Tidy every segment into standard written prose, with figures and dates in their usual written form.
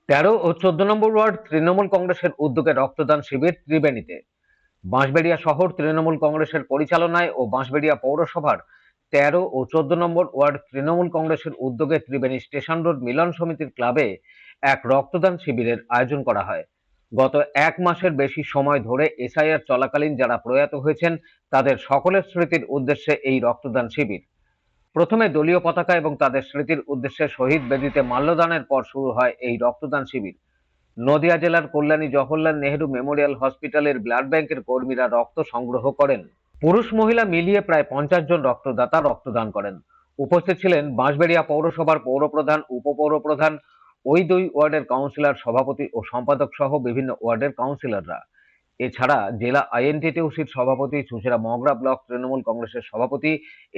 13 ও 14 নম্বর word Trinamool কংগ্রেসের উদ্যোগে রক্তদান শিবির ত্রিবেণীতে। বাঁশবেড়িয়া শহর তৃণমূল কংগ্রেসের পরিচালনায় ও বাঁশবেড়িয়া পৌরসভার 13 ও 14 নম্বর ওয়ার্ড তৃণমূল কংগ্রেসের উদ্যোগে ত্রিবেণী স্টেশন রোড মিলন সমিতির ক্লাবে এক রক্তদান শিবিরের আয়োজন করা হয়। গত 1 মাসের বেশি সময় ধরে এসআইআর চলাকালীন যারা প্রয়াত হয়েছেন তাদের সকলের স্মৃতির উদ্দেশ্যে এই রক্তদান শিবির। প্রথমে দলীয় পতাকা এবং তাদের স্মৃতির উদ্দেশ্যে শহীদ বেদিতে মাল্যদানের পর শুরু হয় এই রক্তদান শিবির। নদিয়া জেলার কল্যাণী জওহরলাল নেহেরু মেমোরিয়াল হসপিটালের ব্লাড ব্যাংকের কর্মীরা রক্ত সংগ্রহ করেন। পুরুষ মহিলা মিলিয়ে প্রায় 50 জন রক্তদাতা রক্তদান করেন। উপস্থিত ছিলেন বাঁশবেড়িয়া পৌরসভার পৌরপ্রধান, উপপৌরপ্রধান, ওই দুই ওয়ার্ডের কাউন্সিলর, সভাপতি ও সম্পাদক সহ বিভিন্ন ওয়ার্ডের কাউন্সিলররা। এছাড়া জেলা আইএনটিটিউসির সভাপতি, চুঁচুড়া মগরা ব্লক তৃণমূল কংগ্রেসের সভাপতি,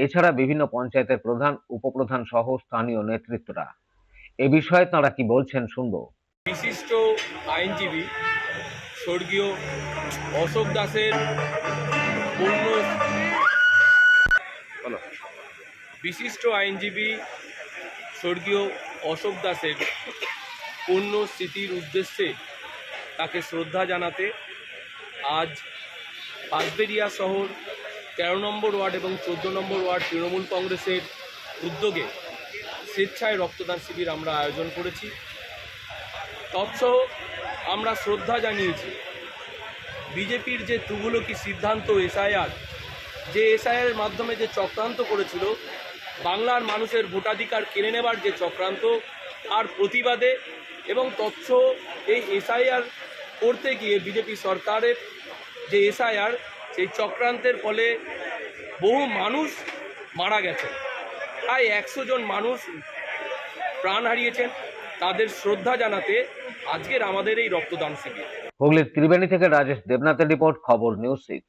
এছাড়া বিভিন্ন পঞ্চায়েতের প্রধান, উপপ্রধান সহ স্থানীয় নেতৃত্বরা। এ বিষয়ে তাঁরা কি বলছেন শুনবো। বিশিষ্ট আইনজীবী স্বর্গীয় অশোক দাসের পূর্ণ বিশিষ্ট আইনজীবী স্বর্গীয় অশোক দাসের পূর্ণ স্মৃতির উদ্দেশ্যে তাকে শ্রদ্ধা জানাতে আজ বাঁশবেড়িয়া শহর 13 নম্বর ওয়ার্ড এবং 14 নম্বর ওয়ার্ড তৃণমূল কংগ্রেসের উদ্যোগে স্বেচ্ছায় রক্তদান শিবির আমরা আয়োজন করেছি। তৎসহ আমরা শ্রদ্ধা জানিয়েছি বিজেপির যে তুগলকি সিদ্ধান্ত এসআইআর, যে এসআইআরের মাধ্যমে যে চক্রান্ত করেছিল বাংলার মানুষের ভোটাধিকার কেড়ে নেবার যে চক্রান্ত, তার প্রতিবাদে এবং তৎসহ এই এসআইআর করতে গিয়ে বিজেপি সরকারের যে এসআইআর, সেই চক্রান্তের ফলে বহু মানুষ মারা গেছে, প্রায় 100 জন মানুষ প্রাণ হারিয়েছেন। তাদের শ্রদ্ধা জানাতে আজকের আমাদের এই রক্তদান শিবির। হুগলির ত্রিবেণী থেকে রাজেশ দেবনাথের রিপোর্ট, খবর নিউজ 6।